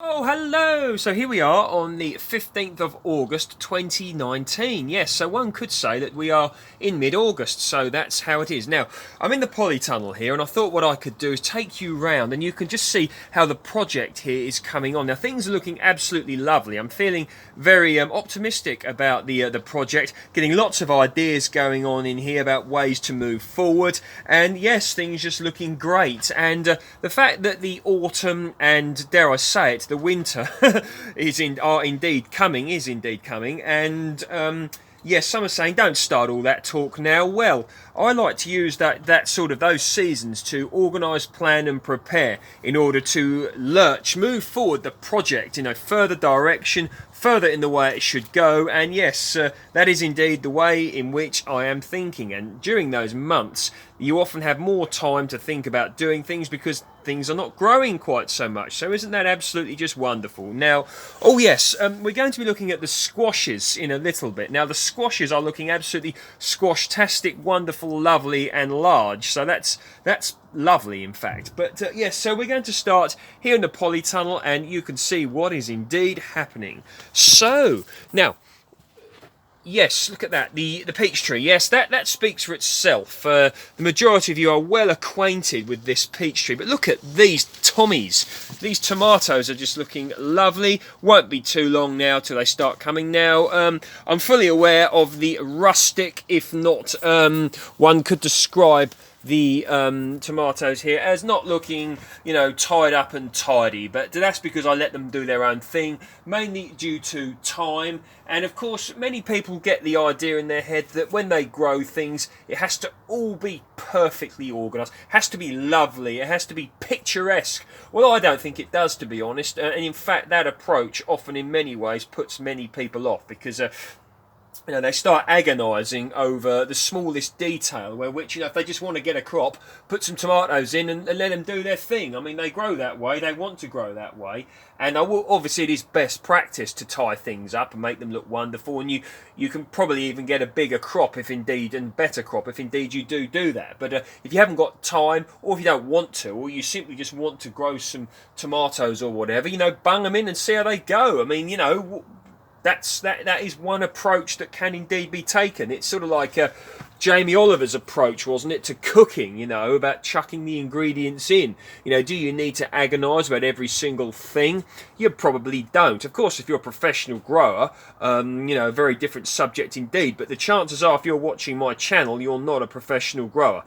Oh, hello! So here we are on the 15th of August 2019. Yes, so one could say that we are in mid-August, so that's how it is. Now, I'm in the polytunnel here, and I thought what I could do is take you round, and you can just see how the project here is coming on. Now, things are looking absolutely lovely. I'm feeling very optimistic about the project, getting lots of ideas going on in here about ways to move forward, and yes, things just looking great. And the fact that the autumn and, dare I say it, the winter is indeed coming, and yes, some are saying don't start all that talk now. Well, I like to use that sort of those seasons to organise, plan, and prepare in order to move forward the project in a further direction, further in the way it should go. And yes, that is indeed the way in which I am thinking. And during those months, you often have more time to think about doing things because things are not growing quite so much. So isn't that absolutely just wonderful? Now, oh yes, we're going to be looking at the squashes in a little bit. Now, the squashes are looking absolutely squash-tastic, wonderful, lovely, and large. So that's lovely, in fact. But yes, so we're going to start here in the polytunnel, and you can see what is indeed happening. So now, yes, look at that. The peach tree. Yes, that speaks for itself. The majority of you are well acquainted with this peach tree. But look at these Tommies. These tomatoes are just looking lovely. Won't be too long now till they start coming. Now, I'm fully aware of the rustic, if not one could describe the tomatoes here as not looking, tied up and tidy, but that's because I let them do their own thing, mainly due to time. And of course, many people get the idea in their head that when they grow things, it has to all be perfectly organised, has to be lovely, it has to be picturesque. Well, I don't think it does, to be honest, and in fact that approach often in many ways puts many people off because they start agonising over the smallest detail, if they just want to get a crop, put some tomatoes in and let them do their thing. I mean, they grow that way, they want to grow that way, and obviously it is best practice to tie things up and make them look wonderful, and you can probably even get a bigger crop and better crop if indeed you do that. But if you haven't got time, or if you don't want to, or you simply just want to grow some tomatoes or whatever, bung them in and see how they go. I mean, that is one approach that can indeed be taken. It's sort of like Jamie Oliver's approach, wasn't it, to cooking, about chucking the ingredients in. Do you need to agonise about every single thing? You probably don't. Of course, if you're a professional grower, a very different subject indeed, but the chances are if you're watching my channel, you're not a professional grower.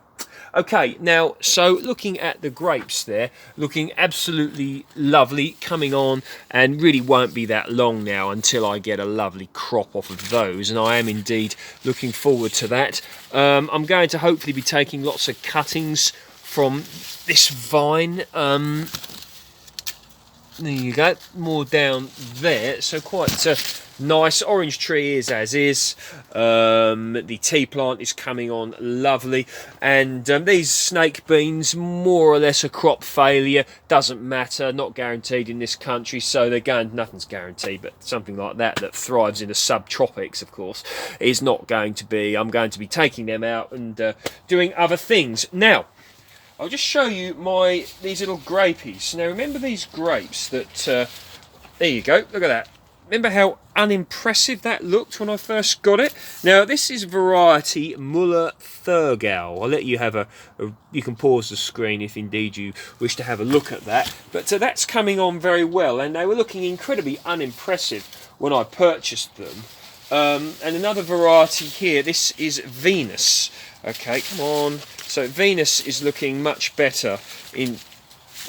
Okay, now, so looking at the grapes there, looking absolutely lovely, coming on, and really won't be that long now until I get a lovely crop off of those, and I am indeed looking forward to that. I'm going to hopefully be taking lots of cuttings from this vine. There you go, more down there, so quite nice. Orange tree is as is. The tea plant is coming on lovely, and these snake beans, more or less a crop failure, doesn't matter, not guaranteed in this country, so nothing's guaranteed, but something like that thrives in the subtropics, of course, is not going to be. I'm going to be taking them out and doing other things. Now, I'll just show you these little grapies. Now, remember these grapes that, there you go, look at that. Remember how unimpressive that looked when I first got it? Now, this is variety Muller Thurgau. I'll let you have you can pause the screen if indeed you wish to have a look at that. But that's coming on very well, and they were looking incredibly unimpressive when I purchased them. And another variety here, this is Venus. Okay, come on. So Venus is looking much better I'm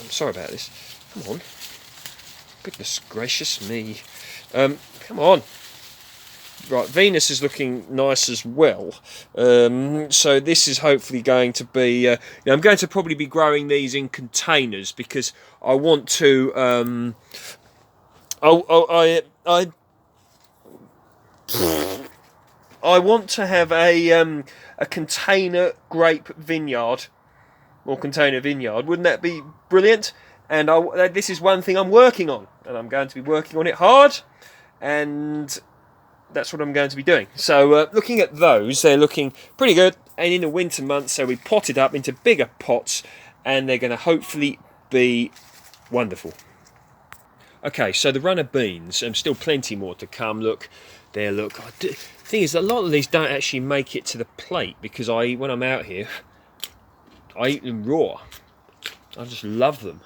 sorry about this. Come on. Goodness gracious me. Come on. Right, Venus is looking nice as well. So this is hopefully going to be... I'm going to probably be growing these in containers because I want to... I want to have a container grape vineyard, or container vineyard. Wouldn't that be brilliant? And this is one thing I'm working on, and I'm going to be working on it hard, and that's what I'm going to be doing. So looking at those, they're looking pretty good, and in the winter months, so we potted up into bigger pots, and they're going to hopefully be wonderful. Okay, so the runner beans, still plenty more to come. Look, there, look. Thing is, a lot of these don't actually make it to the plate because when I'm out here, I eat them raw. I just love them.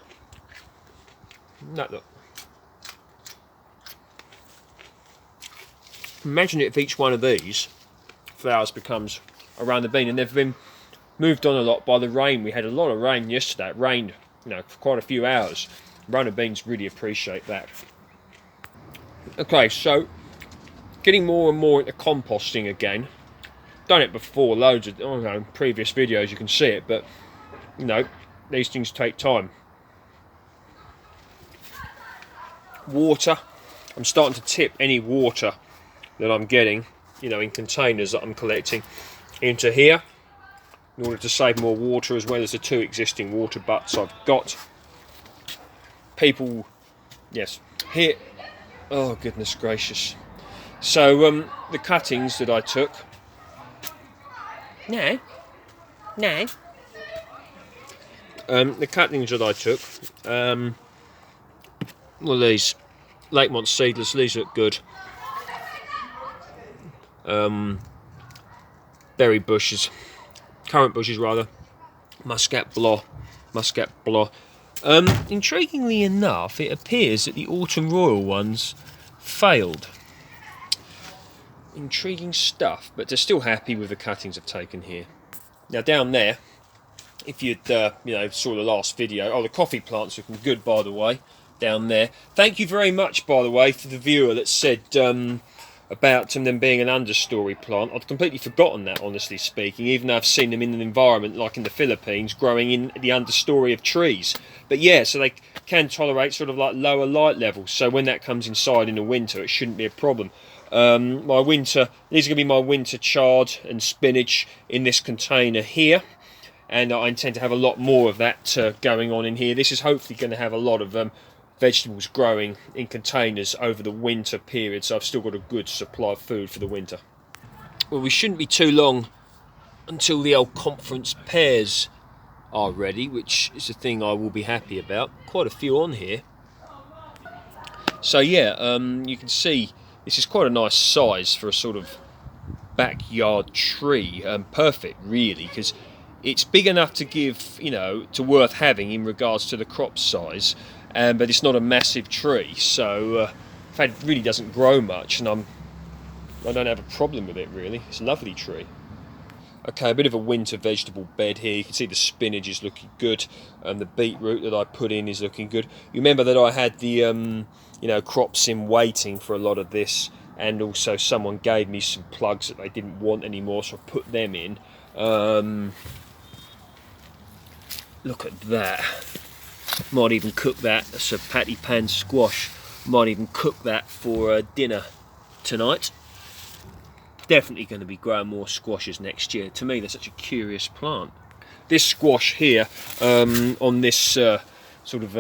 No, look. Imagine if each one of these flowers becomes a runner bean, and they've been moved on a lot by the rain. We had a lot of rain yesterday. It rained, for quite a few hours. Runner beans really appreciate that. Okay, so getting more and more into composting again. Done it before, loads of previous videos, you can see it, but these things take time. Water. I'm starting to tip any water that I'm getting, in containers that I'm collecting, into here in order to save more water, as well as the 2 existing water butts I've got. People, yes, here, oh goodness gracious. So the cuttings that I took, the cuttings that I took, well, these Lakemont seedless, these look good. Berry bushes, currant bushes rather, muscat blah. Intriguingly enough, it appears that the autumn royal ones failed. Intriguing stuff, but they're still happy with the cuttings I've taken here. Now down there, if you'd saw the last video, the coffee plant's looking good, by the way, down there. Thank you very much, by the way, for the viewer that said about them being an understory plant. I'd completely forgotten that, honestly speaking, even though I've seen them in an environment like in the Philippines, growing in the understory of trees. But yeah, so they can tolerate sort of like lower light levels, so when that comes inside in the winter, it shouldn't be a problem. These are going to be my winter chard and spinach in this container here, and I intend to have a lot more of that going on in here. This is hopefully going to have a lot of vegetables growing in containers over the winter period, so I've still got a good supply of food for the winter. Well, we shouldn't be too long until the old conference pears are ready, which is a thing I will be happy about. Quite a few on here. So yeah, you can see this is quite a nice size for a sort of backyard tree. Perfect, really, because it's big enough to give, to worth having in regards to the crop size, but it's not a massive tree. So, in fact, it really doesn't grow much, and I don't have a problem with it, really. It's a lovely tree. Okay, a bit of a winter vegetable bed here. You can see the spinach is looking good, and the beetroot that I put in is looking good. You remember that I had the, crops in waiting for a lot of this, and also someone gave me some plugs that they didn't want anymore, so I put them in. Look at that. Might even cook that. That's a patty pan squash. Might even cook that for dinner tonight. Definitely going to be growing more squashes next year. To me, they're such a curious plant. This squash here, on this sort of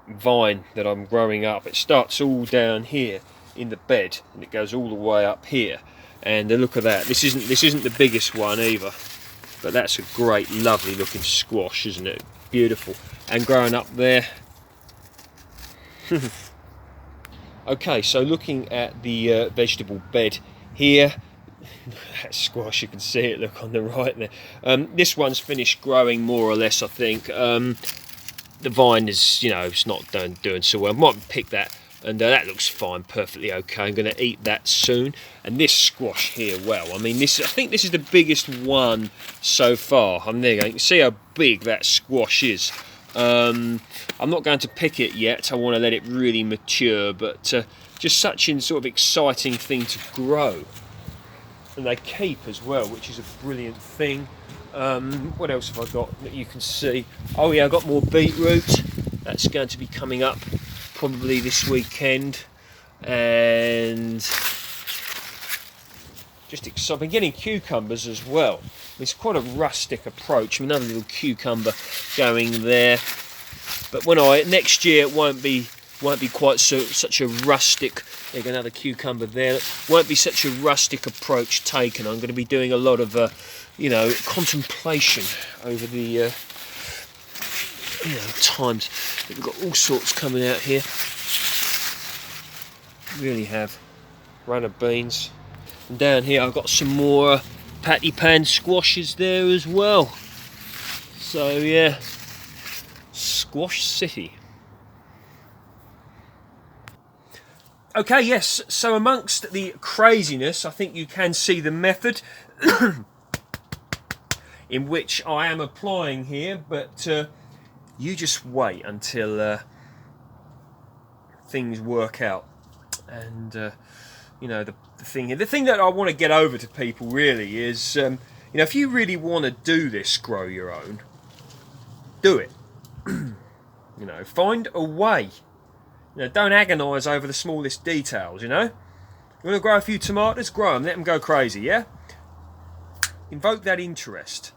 vine that I'm growing up, it starts all down here in the bed, and it goes all the way up here. And look at that. This isn't the biggest one either, but that's a great, lovely looking squash, isn't it? Beautiful. And growing up there. Okay, so looking at the vegetable bed here, that squash, you can see it, look on the right there. This one's finished growing more or less, I think. The vine is, it's not doing so well. I might pick that, and that looks fine, perfectly okay. I'm going to eat that soon. And this squash here, well, I mean, I think this is the biggest one so far. There you go. You can see how big that squash is. I'm not going to pick it yet. I want to let it really mature, but just such a sort of exciting thing to grow. And they keep as well, which is a brilliant thing. What else have I got that you can see? Oh yeah, I've got more beetroot. That's going to be coming up probably this weekend. And just I've been getting cucumbers as well. It's quite a rustic approach. Another little cucumber going there. But next year it won't be quite such a rustic. There's another cucumber there. Won't be such a rustic approach taken. I'm going to be doing a lot of contemplation over the times. We've got all sorts coming out here. Really have. Runner beans. And down here I've got some more patty pan squashes there as well. So yeah, Squash City. Okay, yes, so amongst the craziness, I think you can see the method in which I am applying here, but you just wait until things work out. And you know, the thing that I want to get over to people really is, you know, if you really want to do this, grow your own, do it. You know, find a way. You know, don't agonise over the smallest details. You know, you want to grow a few tomatoes, grow them, let them go crazy. Yeah, invoke that interest.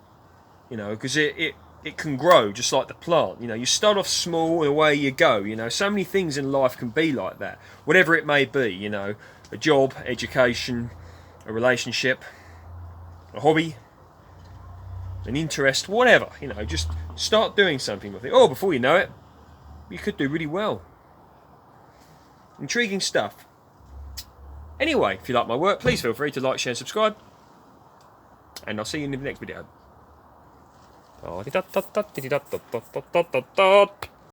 You know, because it can grow just like the plant. You know, you start off small and away you go. You know, so many things in life can be like that, whatever it may be. You know, a job, education, a relationship, a hobby, an interest, whatever. You know, just start doing something with it. Oh, before you know it, you could do really well. Intriguing stuff. Anyway, if you like my work, please feel free to like, share and subscribe. And I'll see you in the next video.